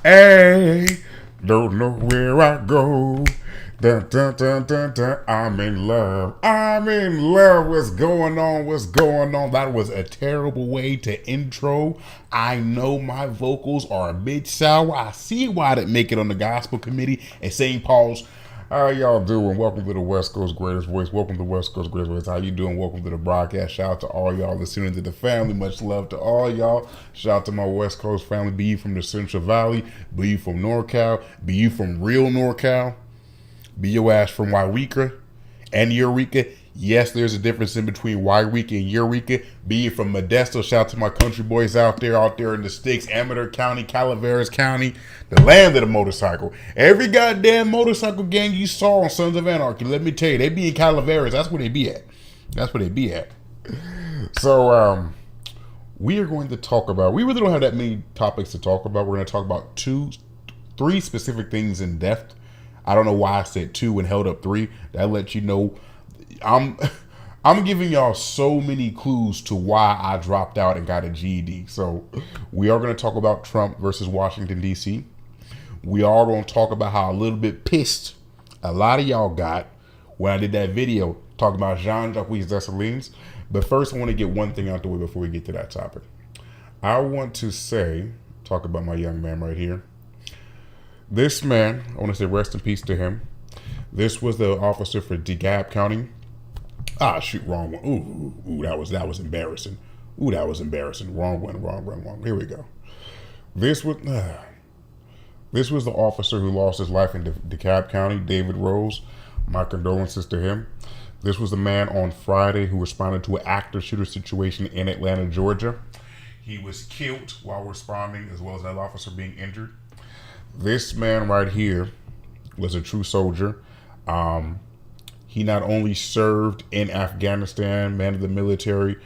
Hey, don't know where I go. Dun, dun, dun, dun, dun. I'm in love. I'm in love. What's going on? What's going on? That was a terrible way to intro. I know my vocals are a bit sour. I see why I didn't make it on the gospel committee at St. Paul's. How y'all doing? Welcome to the West Coast Greatest Voice. Welcome to the West Coast Greatest Voice. How you doing? Welcome to the broadcast. Shout out to all y'all listening to the family. Much love to all y'all. Shout out to my West Coast family. Be you from the Central Valley. Be you from NorCal. Be you from real NorCal. Be your ass from Wairika and Eureka. Yes, there's a difference in between Wairika and Eureka. Be you from Modesto. Shout out to my country boys out there in the sticks. Amador County, Calaveras County, the land of the motorcycle. Every goddamn motorcycle gang you saw on Sons of Anarchy, let me tell you, they be in Calaveras. That's where they be at. That's where they be at. So, we are going to talk about, we really don't have that many topics to talk about. We're going to talk about three specific things in depth. I don't know why I said two and held up three. That lets you know I'm giving y'all so many clues to why I dropped out and got a GED. So we are going to talk about Trump versus Washington, D.C. We are going to talk about how a little bit pissed a lot of y'all got when I did that video talking about Jean-Jacques Dessalines. But first, I want to get one thing out the way before we get to that topic. I want to talk about my young man right here. This man, I want to say rest in peace to him. This was the officer for DeKalb County. Ah, shoot, wrong one. Ooh, that was embarrassing. Ooh, that was embarrassing. Wrong one. Here we go. This was the officer who lost his life in DeKalb County, David Rose. My condolences to him. This was the man on Friday who responded to an active shooter situation in Atlanta, Georgia. He was killed while responding, as well as another officer being injured. This man right here was a true soldier. He not only served in Afghanistan, man of the military.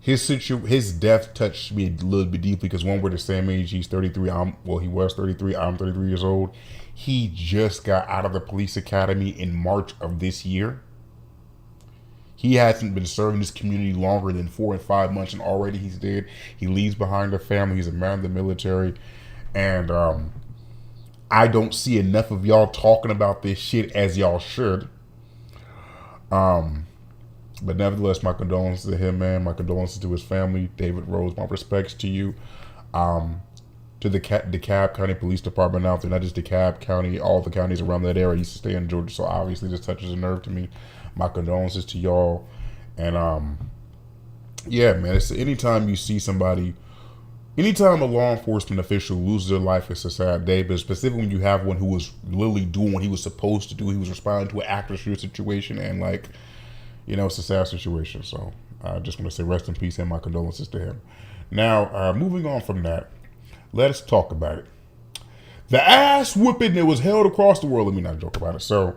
His death touched me a little bit deeply because one, we're the same age. He's 33. He was 33. I'm 33 years old. He just got out of the police academy in March of this year. He hasn't been serving this community longer than 4 and 5 months, and already he's dead. He leaves behind a family. He's a man of the military. And I don't see enough of y'all talking about this shit as y'all should. But nevertheless, my condolences to him, man. My condolences to his family. David Rose, my respects to you. To the DeKalb County Police Department out there, not just DeKalb County, all the counties around that area. I used to stay in Georgia, so obviously this touches a nerve to me. My condolences to y'all. And yeah, man, it's anytime you see somebody, anytime a law enforcement official loses their life, it's a sad day. But specifically when you have one who was literally doing what he was supposed to do, he was responding to an active shooter situation, and it's a sad situation. So I just want to say rest in peace and my condolences to him. Now, moving on from that, let's talk about it. The ass whooping that was held across the world. Let me not joke about it. So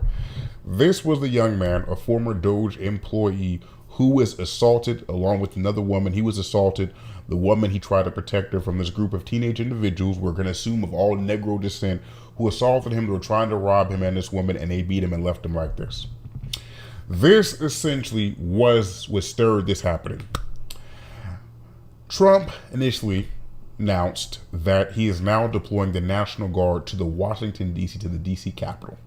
this was the young man, a former Doge employee, who was assaulted along with another woman. He was assaulted. The woman, he tried to protect her from this group of teenage individuals, we're going to assume of all Negro descent, who assaulted him. They were trying to rob him and this woman, and they beat him and left him like this. This essentially was what stirred this happening. Trump initially announced that he is now deploying the National Guard to the Washington, D.C., to the D.C. Capitol.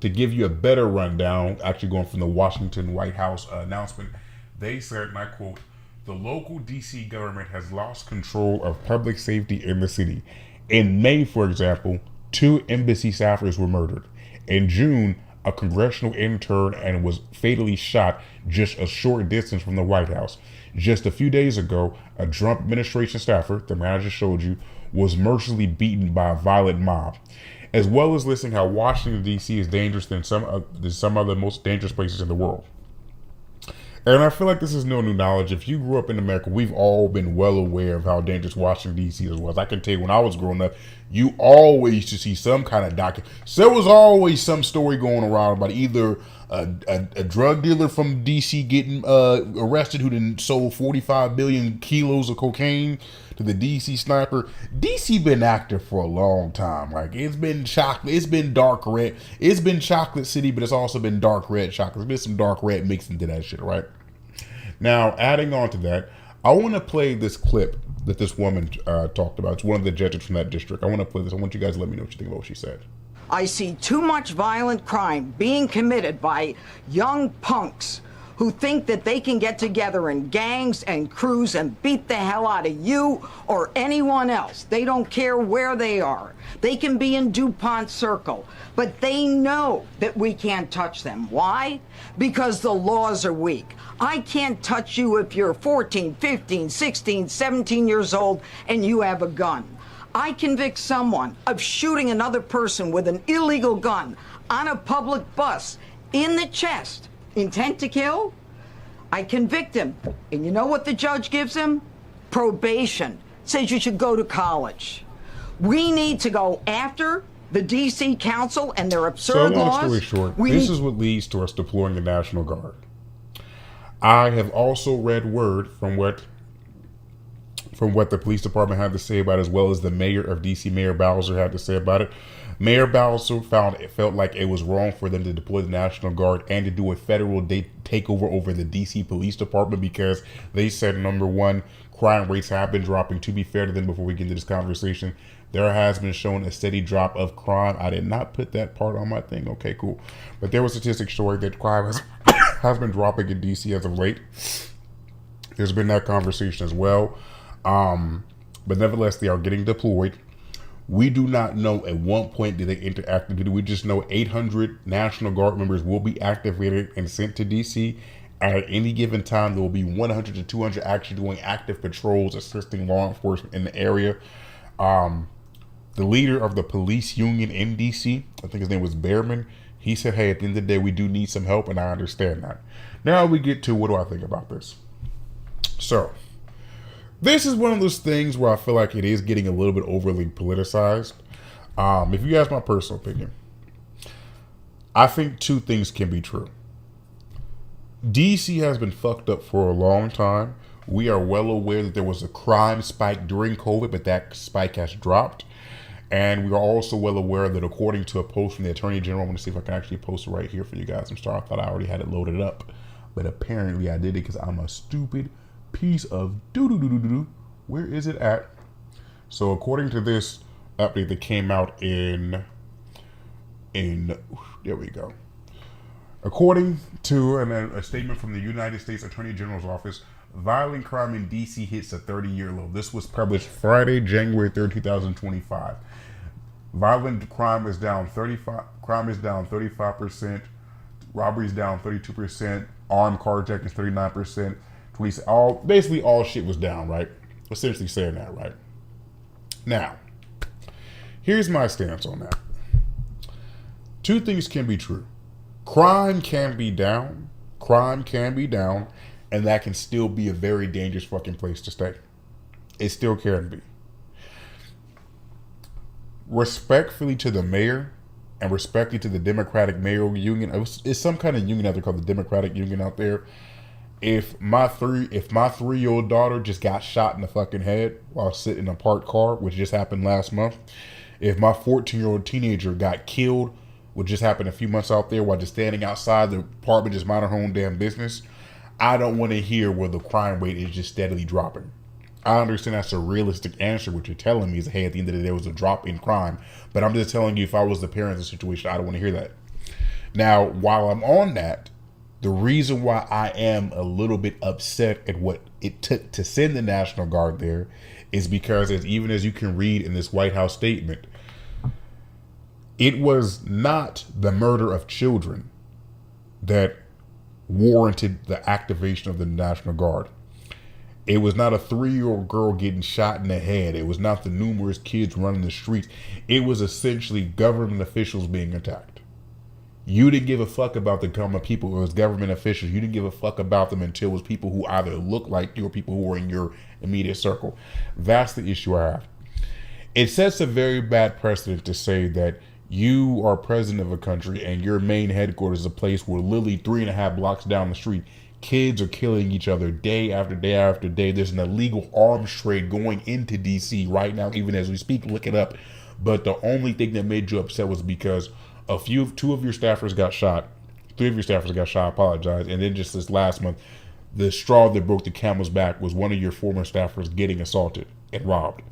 To give you a better rundown, actually going from the Washington White House announcement, they said, and I quote, "The local D.C. government has lost control of public safety in the city. In May, for example, 2 embassy staffers were murdered. In June, a congressional intern and was fatally shot just a short distance from the White House. Just a few days ago, a Trump administration staffer, the man I just showed you, was mercilessly beaten by a violent mob." As well as listing how Washington, D.C. is dangerous than some other most dangerous places in the world. And I feel like this is no new knowledge. If you grew up in America, we've all been well aware of how dangerous Washington, D.C. was. I can tell you when I was growing up, you always used to see some kind of document. So there was always some story going around about either a drug dealer from D.C. getting arrested who then sold 45 billion kilos of cocaine to the D.C. sniper. D.C. been active for a long time. Like, it's been chocolate. It's been dark red. It's been chocolate city, but it's also been dark red chocolate. There's been some dark red mixed into that shit, right? Now, adding on to that, I want to play this clip that this woman talked about. It's one of the judges from that district. I want to play this. I want you guys to let me know what you think about what she said. I see too much violent crime being committed by young punks who think that they can get together in gangs and crews and beat the hell out of you or anyone else. They don't care where they are. They can be in DuPont Circle, but they know that we can't touch them. Why? Because the laws are weak. I can't touch you if you're 14, 15, 16, 17 years old and you have a gun. I convict someone of shooting another person with an illegal gun on a public bus in the chest. Intent to kill? I convict him. And you know what the judge gives him? Probation. Says you should go to college. We need to go after the D.C. Council and their absurd laws. So long story short, this is what leads to us deploying the National Guard. I have also read word from what the police department had to say about it, as well as the mayor of D.C., Mayor Bowser, had to say about it. Mayor Bowser felt like it was wrong for them to deploy the National Guard and to do a federal takeover over the D.C. Police Department, because they said, number one, crime rates have been dropping. To be fair to them, before we get into this conversation, there has been shown a steady drop of crime. I did not put that part on my thing. Okay, cool. But there was statistics showing that crime has been dropping in D.C. as of late. There's been that conversation as well. But nevertheless, they are getting deployed. We do not know at what point did they enter active duty. We just know 800 National Guard members will be activated and sent to D.C. At any given time, there will be 100 to 200 actually doing active patrols, assisting law enforcement in the area. The leader of the police union in D.C., I think his name was Behrman, he said, hey, at the end of the day, we do need some help, and I understand that. Now we get to what do I think about this. So, this is one of those things where I feel like it is getting a little bit overly politicized. If you ask my personal opinion, I think two things can be true. DC has been fucked up for a long time. We are well aware that there was a crime spike during COVID, but that spike has dropped. And we are also well aware that according to a post from the Attorney General, I'm going to see if I can actually post it right here for you guys. I'm sorry, I thought I already had it loaded up. But apparently I did it because I'm a stupid piece of doo-doo-doo-doo-doo. Where is it at? So according to this update that came out in there we go. According to a statement from the United States Attorney General's office, violent crime in D.C. hits a 30-year low. This was published Friday, January 3rd, 2025. Violent crime is down 35%. Robberies down 32%. Armed carjacking is 39%. Basically all shit was down, right? Essentially saying that, right? Now, here's my stance on that. Two things can be true. Crime can be down, and that can still be a very dangerous fucking place to stay. It still can be. Respectfully to the mayor, and respectfully to the Democratic Mayoral Union, it's some kind of union out there called the Democratic Union out there. If my 3-year-old daughter just got shot in the fucking head while sitting in a parked car, which just happened last month, if my 14-year-old teenager got killed, which just happened a few months out there while just standing outside the apartment just minding her own damn business, I don't want to hear where the crime rate is just steadily dropping. I understand that's a realistic answer. What you're telling me is, hey, at the end of the day, there was a drop in crime. But I'm just telling you, if I was the parent of the situation, I don't want to hear that. Now, while I'm on that, the reason why I am a little bit upset at what it took to send the National Guard there is because, even as you can read in this White House statement, it was not the murder of children that warranted the activation of the National Guard. It was not a 3-year-old girl getting shot in the head. It was not the numerous kids running the streets. It was essentially government officials being attacked. You didn't give a fuck about the common people. It was government officials. You didn't give a fuck about them until it was people who either looked like you or people who were in your immediate circle. That's the issue I have. It sets a very bad precedent to say that you are president of a country and your main headquarters is a place where literally 3.5 blocks down the street, kids are killing each other day after day after day. There's an illegal arms trade going into DC right now, even as we speak. Look it up. But the only thing that made you upset was because two of your staffers got shot. 3 of your staffers got shot, I apologize. And then just this last month, the straw that broke the camel's back was one of your former staffers getting assaulted and robbed.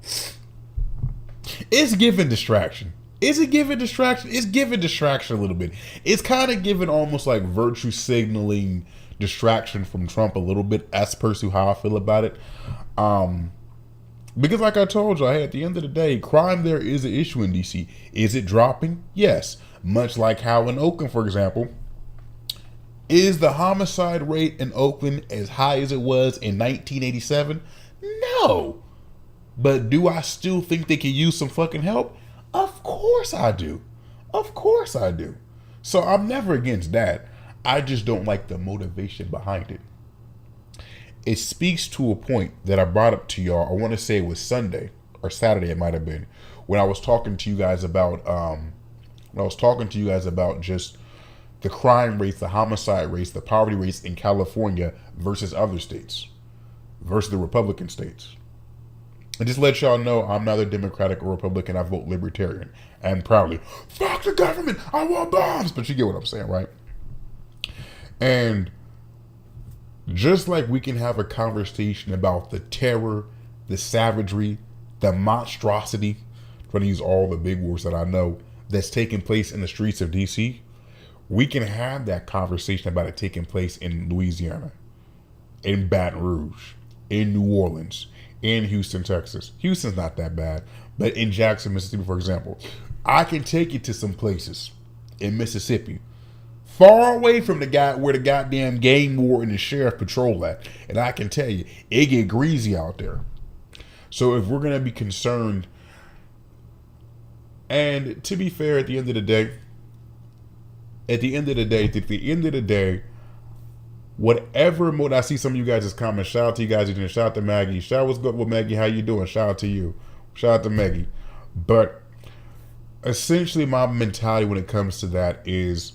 It's giving distraction. Is it giving distraction? It's giving distraction a little bit. It's kind of giving almost like virtue signaling distraction from Trump a little bit. That's personally how I feel about it. Because like I told you, at the end of the day, crime there is an issue in DC. Is it dropping? Yes. Much like how in Oakland, for example, is the homicide rate in Oakland as high as it was in 1987? No. But do I still think they could use some fucking help? Of course I do. Of course I do. So I'm never against that. I just don't like the motivation behind it. It speaks to a point that I brought up to y'all. I want to say it was Sunday or Saturday. It might have been when I was talking to you guys about just the crime rates, the homicide rates, the poverty rates in California versus other states, versus the Republican states. And just let y'all know, I'm neither Democratic or Republican. I vote Libertarian, and proudly, fuck the government. I want bombs. But you get what I'm saying, right? And just like we can have a conversation about the terror, the savagery, the monstrosity, I'm trying to use all the big words that I know, that's taking place in the streets of DC, we can have that conversation about it taking place in Louisiana, in Baton Rouge, in New Orleans, in Houston, Texas. Houston's not that bad, but in Jackson, Mississippi, for example. I can take you to some places in Mississippi far away from the guy where the goddamn game warden and sheriff patrol at. And I can tell you, it get greasy out there. So if we're going to be concerned, and to be fair, at the end of the day, whatever mode, I see some of you guys' comments. Shout out to you guys. Shout out to Maggie. Shout out, what's good with Maggie? How you doing? Shout out to you. Shout out to Maggie. But essentially my mentality when it comes to that is,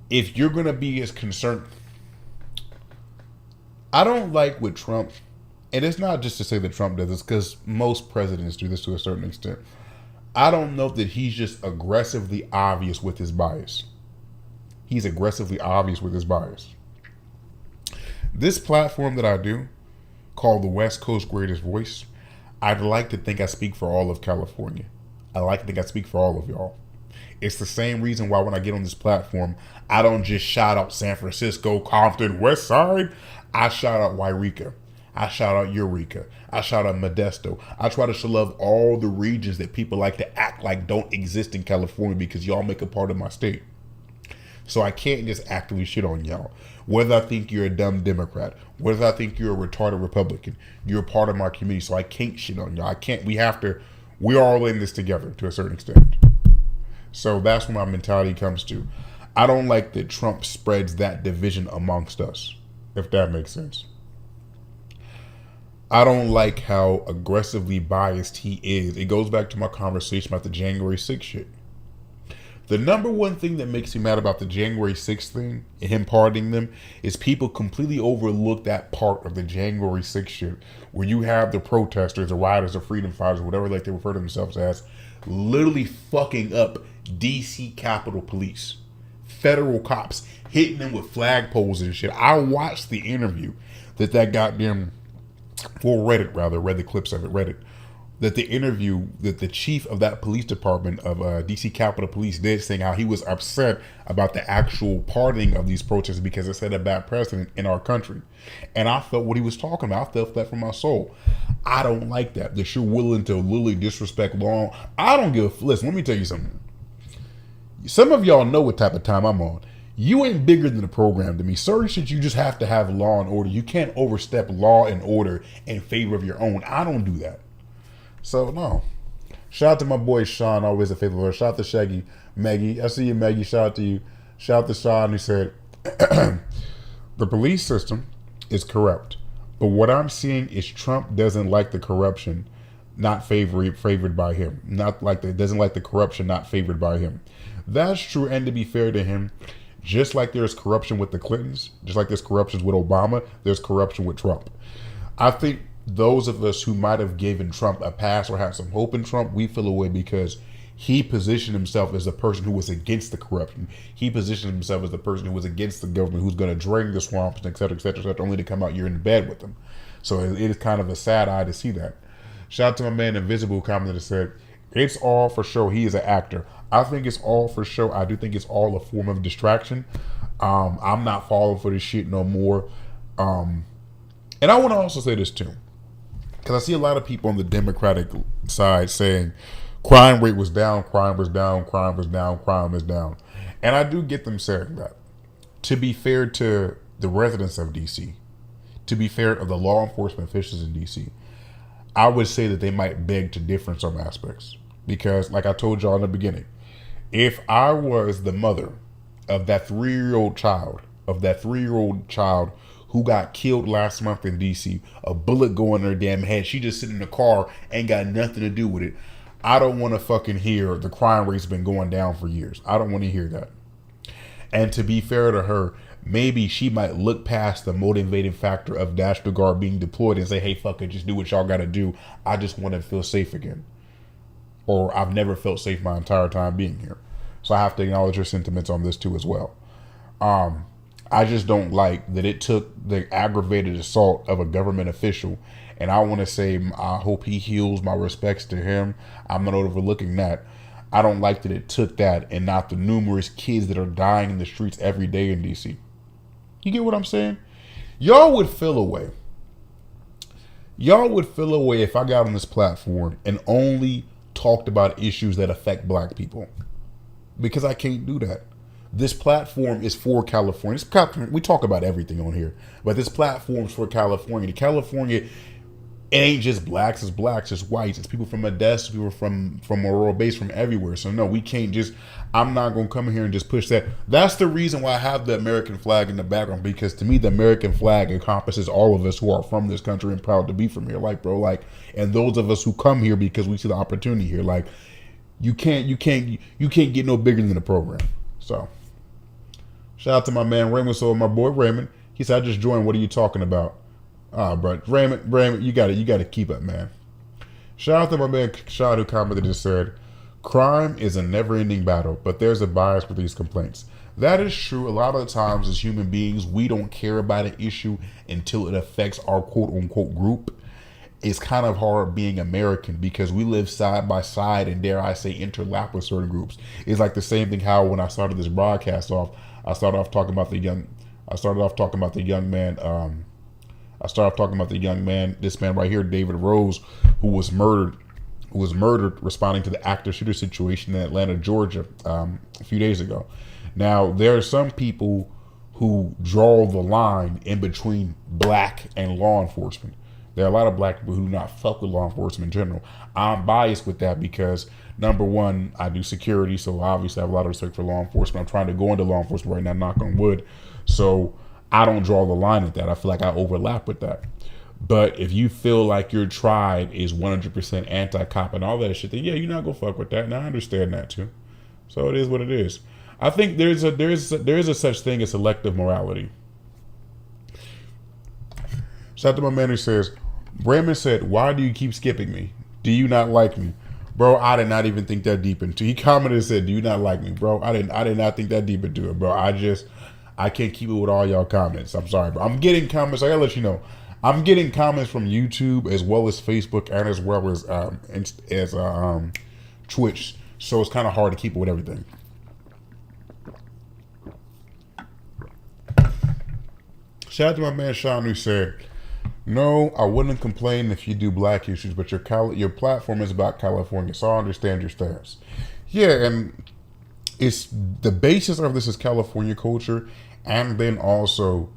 if you're going to be as concerned, I don't like with Trump, and it's not just to say that Trump does this, because most presidents do this to a certain extent. I don't know that he's just aggressively obvious with his bias. He's aggressively obvious with his bias. This platform that I do, called the West Coast Greatest Voice, I'd like to think I speak for all of California. I like to think I speak for all of y'all. It's the same reason why when I get on this platform, I don't just shout out San Francisco, Compton, West Side. I shout out Wairika. I shout out Eureka. I shout out Modesto. I try to show love all the regions that people like to act like don't exist in California because y'all make a part of my state. So I can't just actively shit on y'all. Whether I think you're a dumb Democrat, whether I think you're a retarded Republican, you're a part of my community, so I can't shit on y'all. We're all in this together to a certain extent. So that's what my mentality comes to. I don't like that Trump spreads that division amongst us, if that makes sense. I don't like how aggressively biased he is. It goes back to my conversation about the January 6th shit. The number one thing that makes me mad about the January 6th thing and him pardoning them is people completely overlook that part of the January 6th shit where you have the protesters, the rioters, the freedom fighters, whatever like they refer to themselves as, literally fucking up DC Capitol Police, federal cops, hitting them with flagpoles and shit. I watched the interview that goddamn, read the clips of it, that the interview that the chief of that police department of DC Capitol Police did, saying how he was upset about the actual pardoning of these protests because it set a bad precedent in our country. And I felt what he was talking about. I felt that from my soul. I don't like that you're willing to literally disrespect law. I don't give a listen, let me tell you something. Some of y'all know what type of time I'm on. You ain't bigger than the program to me. Certain shit you just have to have law and order. You can't overstep law and order in favor of your own. I don't do that. So no. Shout out to my boy Sean, always a faithful word. Shout out to Shaggy, Maggie. I see you, Maggie. Shout out to you. Shout out to Sean, who said, the police system is corrupt. But what I'm seeing is Trump doesn't like the corruption not favored by him. Doesn't like the corruption not favored by him. That's true, and to be fair to him, just like there's corruption with the Clintons, just like there's corruption with Obama, there's corruption with Trump. I think those of us who might have given Trump a pass or had some hope in Trump, we feel away because he positioned himself as the person who was against the corruption. He positioned himself as the person who was against the government, who's going to drain the swamps, et cetera, et cetera, et cetera, only to come out here in bed with them. So it is kind of a sad eye to see that. Shout out to my man Invisible, who commented and said, it's all for show. He is an actor. I think it's all for show. I do think it's all a form of distraction. I'm not falling for this shit no more. And I want to also say this too, because I see a lot of people on the Democratic side saying crime rate was down, crime was down, crime was down, crime is down. And I do get them saying that. To be fair to the residents of DC, to be fair of the law enforcement officials in DC, I would say that they might beg to differ in some aspects. Because like I told y'all in the beginning, if I was the mother of that 3-year-old child, who got killed last month in DC, a bullet going in her damn head, she just sitting in the car, ain't got nothing to do with it, I don't want to fucking hear the crime rate's been going down for years. I don't want to hear that. And to be fair to her, maybe she might look past the motivating factor of National Guard being deployed and say, hey, fuck it, just do what y'all got to do. I just want to feel safe again. Or I've never felt safe my entire time being here. So I have to acknowledge her sentiments on this too as well. I just don't like that it took the aggravated assault of a government official. And I want to say, I hope he heals. My respects to him. I'm not overlooking that. I don't like that it took that and not the numerous kids that are dying in the streets every day in DC. You get what I'm saying? Y'all would feel away. Y'all would feel away if I got on this platform and only talked about issues that affect black people. Because I can't do that. This platform is for California. We talk about everything on here, but this platform's for California. California, it ain't just blacks, it's blacks, it's whites, it's people from Odessa, people from Aurora Base, from everywhere. So no, we can't just, I'm not going to come here and just push that. That's the reason why I have the American flag in the background, because to me, the American flag encompasses all of us who are from this country and proud to be from here. Like, bro, like, and those of us who come here because we see the opportunity here. Like, you can't get no bigger than the program. So, shout out to my man Raymond. So my boy Raymond, he said, I just joined. What are you talking about? Bro, Raymond, you got to keep up, man. Shout out to my man Shad, who commented and said, crime is a never-ending battle, but there's a bias with these complaints. That is true. A lot of the times as human beings, we don't care about an issue until it affects our quote-unquote group. It's kind of hard being American because we live side by side and, dare I say, interlap with certain groups. It's like the same thing how when I started this broadcast off, I started off talking about the young man, this man right here, David Rose, who was murdered responding to the active shooter situation in Atlanta, Georgia, a few days ago. Now, there are some people who draw the line in between black and law enforcement. There are a lot of black people who do not fuck with law enforcement in general. I'm biased with that because, number one, I do security, so obviously I have a lot of respect for law enforcement. I'm trying to go into law enforcement right now, knock on wood. So I don't draw the line at that. I feel like I overlap with that. But if you feel like your tribe is 100% anti-cop and all that shit, then yeah, you're not gonna fuck with that. And I understand that too. So it is what it is. I think there is a such thing as selective morality. Shout out to my man who says, Raymond said, why do you keep skipping me? Do you not like me? Bro, I did not even think that deep into it. He commented and said, do you not like me, bro? I did not think that deep into it, bro. I can't keep it with all y'all comments. I'm sorry, bro. I'm getting comments. I gotta let you know. I'm getting comments from YouTube as well as Facebook and as well as Twitch. So it's kind of hard to keep it with everything. Shout out to my man Sean who said, no, I wouldn't complain if you do black issues, but your platform is about California, so I understand your stance. Yeah, and it's the basis of this is California culture, and then also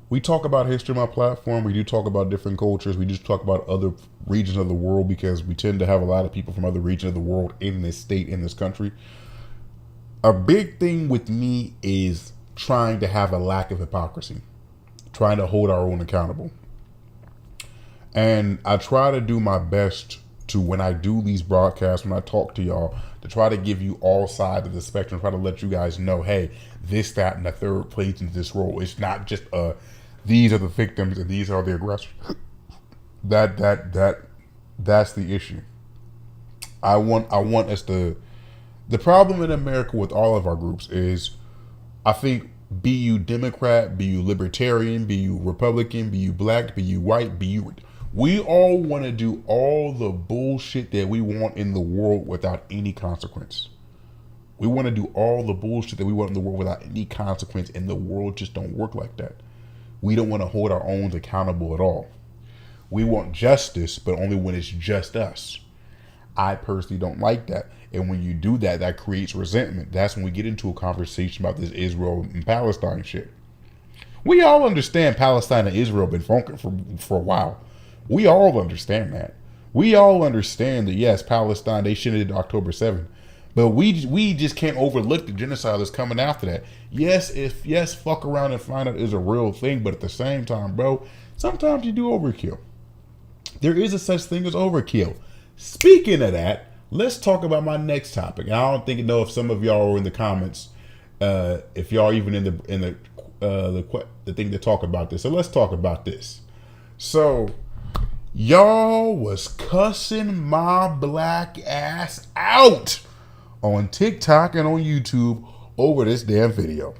we talk about history on my platform. We do talk about different cultures. We just talk about other regions of the world because we tend to have a lot of people from other regions of the world in this state, in this country. A big thing with me is trying to have a lack of hypocrisy, trying to hold our own accountable. And I try to do my best to, when I do these broadcasts, when I talk to y'all, to try to give you all sides of the spectrum, try to let you guys know, hey, this, that, and the third plays into this role. It's not just these are the victims and these are the aggressors. That's the issue. I want us to. The problem in America with all of our groups is, I think, be you Democrat, be you Libertarian, be you Republican, be you black, be you white, be you, we all want to do all the bullshit that we want in the world without any consequence. We want to do all the bullshit that we want in the world without any consequence, and the world just don't work like that. We don't want to hold our own accountable at all. We want justice, but only when it's just us. I personally don't like that. And when you do that, that creates resentment. That's when we get into a conversation about this Israel and Palestine shit. We all understand Palestine and Israel have been funking for a while. We all understand that. We all understand that, yes, Palestine, they shouldn't have did October 7th. But we just can't overlook the genocide that's coming after that. Yes, fuck around and find out is a real thing. But at the same time, bro, sometimes you do overkill. There is a such thing as overkill. Speaking of that, let's talk about my next topic. I don't know if some of y'all are in the comments, if y'all even in the thing to talk about this. So let's talk about this. So y'all was cussing my black ass out on TikTok and on YouTube over this damn video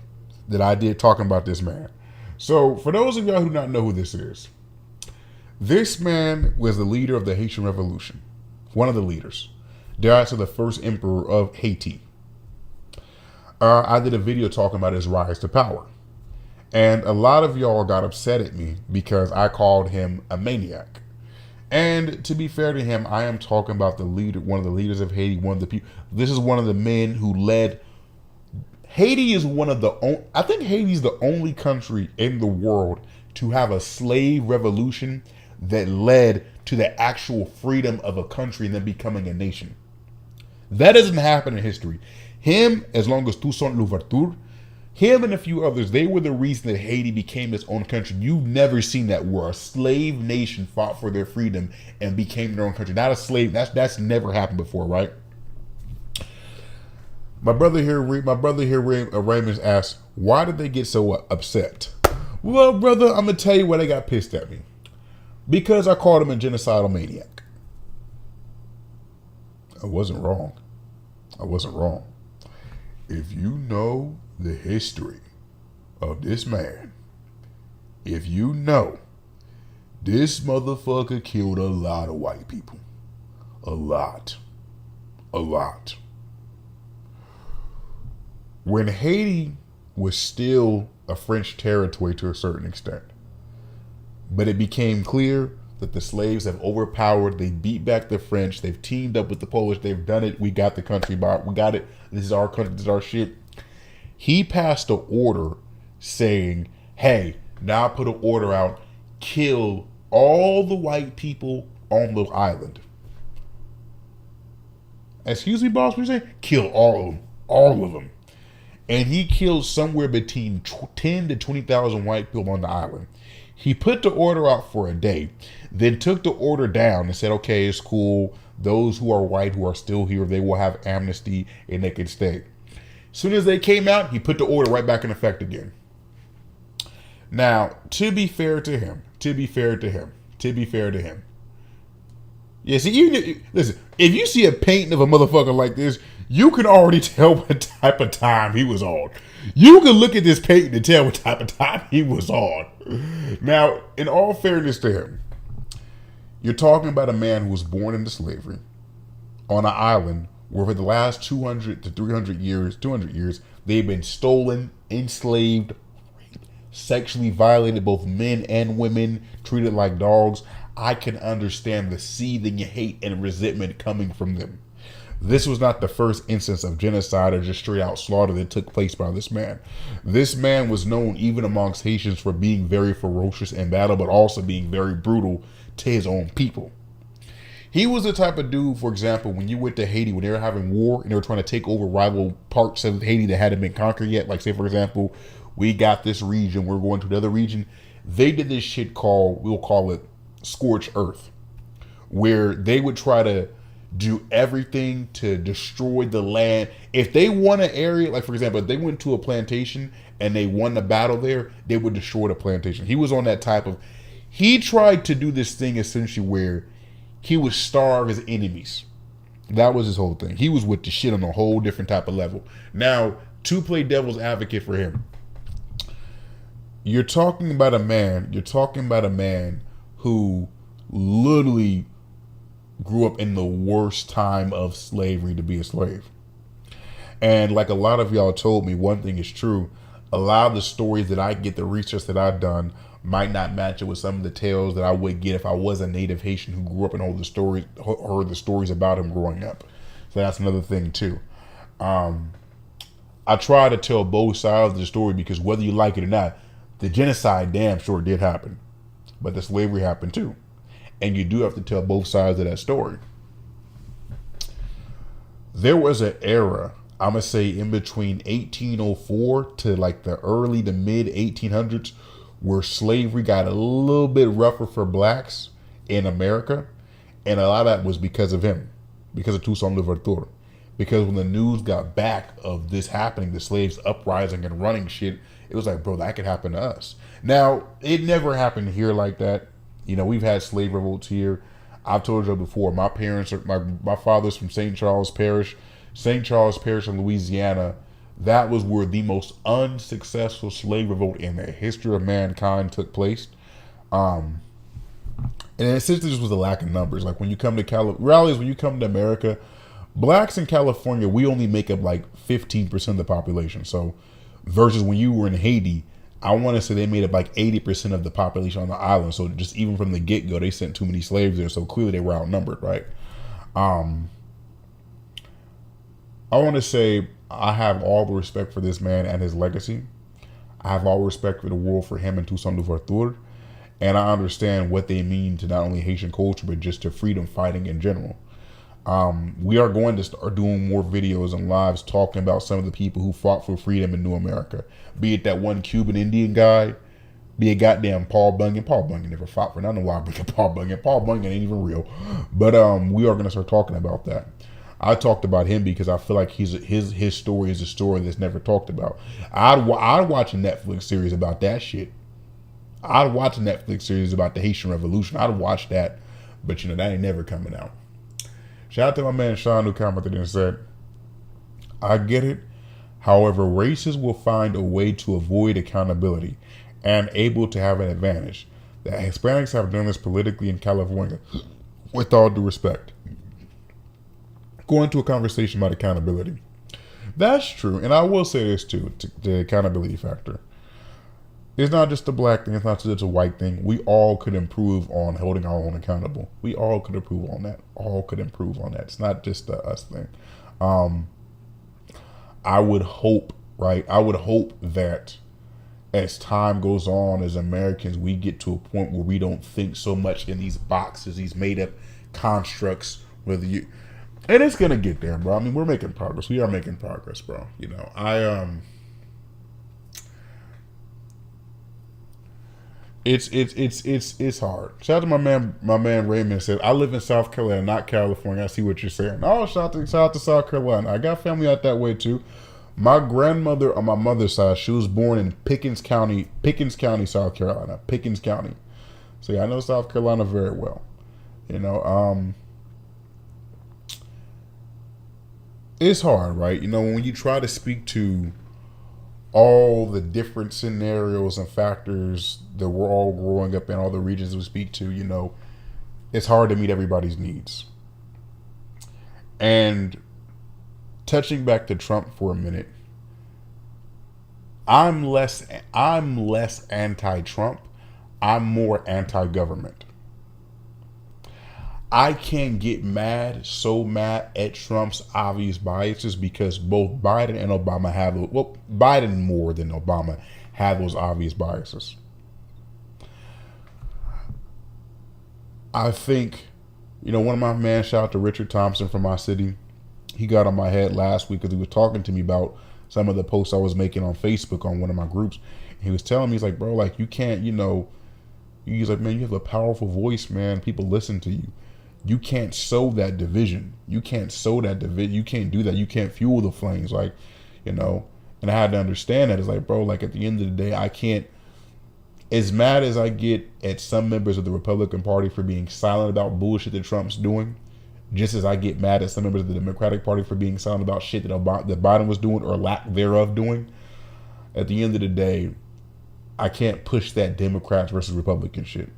that I did talking about this man. So for those of y'all who do not know who this man was the leader of the Haitian Revolution. One of the leaders. Dare I say the first emperor of Haiti. I did a video talking about his rise to power. And a lot of y'all got upset at me because I called him a maniac. And to be fair to him, I am talking about the leader, one of the leaders of Haiti, one of the people. This is one of the men who led. Haiti is one of the I think Haiti's the only country in the world to have a slave revolution that led to the actual freedom of a country and then becoming a nation. That doesn't happen in history. Him, as long as Toussaint Louverture, him and a few others, they were the reason that Haiti became its own country. You've never seen that where a slave nation fought for their freedom and became their own country. Not a slave. That's never happened before, right? My brother here, Raymond asked, why did they get so upset? Well, brother, I'm gonna tell you why they got pissed at me. Because I called him a genocidal maniac. I wasn't wrong. If you know the history of this man, if you know this motherfucker killed a lot of white people. A lot. When Haiti was still a French territory to a certain extent, but it became clear that the slaves have overpowered, they beat back the French, they've teamed up with the Polish, they've done it, we got the country back, we got it, this is our country, this is our shit. He passed an order saying, hey, now put an order out, kill all the white people on the island. Excuse me, boss, what are you saying? Kill all of them. And he killed somewhere between 10 to 20,000 white people on the island. He put the order out for a day, then took the order down and said, okay, it's cool. Those who are white who are still here, they will have amnesty and they can stay. As soon as they came out, he put the order right back in effect again. Now, to be fair to him. Yeah, see, listen, if you see a painting of a motherfucker like this, you can already tell what type of time he was on. You can look at this painting and tell what type of time he was on. Now, in all fairness to him, you're talking about a man who was born into slavery on an island where for the last 200 to 200 years, they've been stolen, enslaved, sexually violated, both men and women, treated like dogs. I can understand the seething hate and resentment coming from them. This was not the first instance of genocide or just straight out slaughter that took place by this man. This man was known even amongst Haitians for being very ferocious in battle, but also being very brutal to his own people. He was the type of dude, for example, when you went to Haiti, when they were having war and they were trying to take over rival parts of Haiti that hadn't been conquered yet, like say, for example, we got this region, we're going to another region. They did this shit called, we'll call it scorched earth, where they would try to do everything to destroy the land. If they won an area, like for example, if they went to a plantation and they won the battle there, they would destroy the plantation. He was on that type of, he tried to do this thing essentially where he would starve his enemies. That was his whole thing. He was with the shit on a whole different type of level. Now, to play devil's advocate for him, you're talking about a man who literally grew up in the worst time of slavery to be a slave. And like a lot of y'all told me, one thing is true. A lot of the stories that I get, the research that I've done, might not match it with some of the tales that I would get if I was a native Haitian who grew up and heard the stories about him growing up. So that's another thing too. I try to tell both sides of the story because whether you like it or not, the genocide damn sure did happen, but the slavery happened too. And you do have to tell both sides of that story. There was an era, I'm going to say in between 1804 to like the early to mid 1800s, where slavery got a little bit rougher for blacks in America. And a lot of that was because of him, because of Toussaint Louverture. Because when the news got back of this happening, the slaves uprising and running shit, it was like, bro, that could happen to us. Now, it never happened here like that. You know, we've had slave revolts here. I've told you before, my parents are, my father's from St. Charles Parish in Louisiana. That was where the most unsuccessful slave revolt in the history of mankind took place. And essentially just was a lack of numbers. Like when you come to when you come to America, blacks in California, we only make up like 15% of the population. So versus when you were in Haiti, I want to say they made up like 80% of the population on the island. So just even from the get-go, they sent too many slaves there. So clearly they were outnumbered, right? I want to say I have all the respect for this man and his legacy. I have all respect for the world for him and Toussaint Louverture. And I understand what they mean to not only Haitian culture, but just to freedom fighting in general. We are going to start doing more videos and lives talking about some of the people who fought for freedom in New America. Be it that one Cuban Indian guy, be it goddamn Paul Bunyan. Paul Bunyan never fought for, I don't know why I bring up Paul Bunyan. Paul Bunyan ain't even real. But we are going to start talking about that. I talked about him because I feel like his story is a story that's never talked about. I'd watch a Netflix series about that shit. I'd watch a Netflix series about the Haitian Revolution. I'd watch that. But, you know, that ain't never coming out. Shout out to my man Sean who commented and said, I get it. However, racists will find a way to avoid accountability and able to have an advantage. The Hispanics have done this politically in California, with all due respect. Go into a conversation about accountability. That's true. And I will say this too, the accountability factor. It's not just a black thing. It's not just a white thing. We all could improve on holding our own accountable. We all could improve on that. All could improve on that. It's not just a us thing. I would hope, right? I would hope that as time goes on, as Americans, we get to a point where we don't think so much in these boxes, these made up constructs, whether you, and it's going to get there, bro. I mean, we're making progress. We are making progress, bro. You know, It's hard. Shout out to my man Raymond said, I live in South Carolina, not California. I see what you're saying. Oh, shout out to South Carolina. I got family out that way too. My grandmother on my mother's side, she was born in Pickens County, South Carolina. Pickens County. So yeah, I know South Carolina very well. You know, it's hard, right? You know, when you try to speak to all the different scenarios and factors that we're all growing up in, all the regions we speak to, you know, it's hard to meet everybody's needs. And touching back to Trump for a minute, I'm less anti-Trump. I'm more anti-government. I can't get so mad at Trump's obvious biases because both Biden and Obama Biden more than Obama have those obvious biases. I think, you know, one of my man, shout out to Richard Thompson from my city. He got on my head last week because he was talking to me about some of the posts I was making on Facebook on one of my groups. And he was telling me, he's like, bro, like you can't, you know, he's like, man, you have a powerful voice, man. People listen to you. You can't sow that division. You can't sow that division. You can't do that. You can't fuel the flames. Like, you know, and I had to understand that. It's like, bro, like at the end of the day, I can't, as mad as I get at some members of the Republican Party for being silent about bullshit that Trump's doing, Just as I get mad at some members of the Democratic Party for being silent about shit that Biden was doing or lack thereof doing, at the end of the day, I can't push that Democrats versus Republican shit.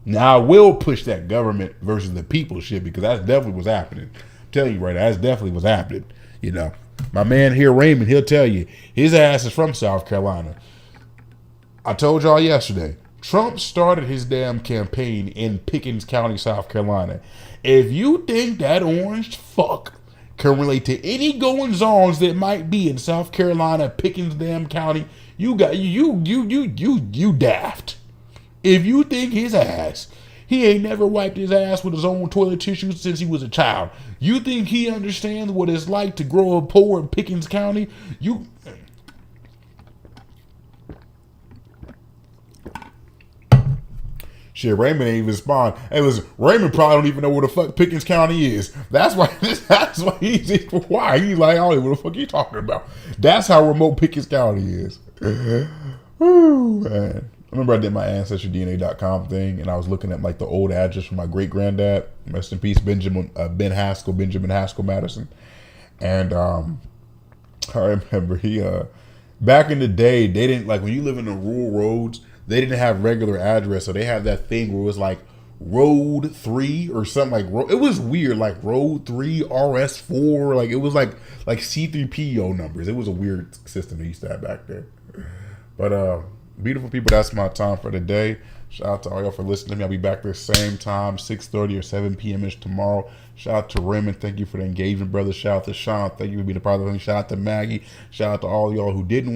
Now I will push that government versus the people shit, because that's definitely what's happening. I'm telling you right now, that's definitely what's happening. You know, my man here, Raymond, he'll tell you his ass is from South Carolina. I told y'all yesterday, Trump started his damn campaign in Pickens County, South Carolina. If you think that orange fuck can relate to any goings-ons that might be in South Carolina, Pickens damn county, you daft. If you think his ass, he ain't never wiped his ass with his own toilet tissue since he was a child, you think he understands what it's like to grow up poor in Pickens County? Shit, Raymond ain't even respond. Hey, listen, Raymond probably don't even know where the fuck Pickens County is. That's why he's like, I don't know what the fuck you talking about. That's how remote Pickens County is. Woo, man. I remember I did my AncestryDNA.com thing, and I was looking at like the old address from my great granddad, rest in peace, Benjamin Haskell Madison. And I remember he back in the day, they didn't, like, when you live in the rural roads, they didn't have regular address, so they had that thing where it was like Road 3 or something, like it was weird, like Road 3 RS4, like it was like C3PO numbers. It was a weird system they used to have back there. But beautiful people, that's my time for today. Shout out to all y'all for listening to me. I'll be back there same time, 6:30 or 7 p.m.ish tomorrow. Shout out to Raymond, thank you for the engagement, brother. Shout out to Sean, thank you for being a part of the thing. Shout out to Maggie. Shout out to all y'all who didn't watch.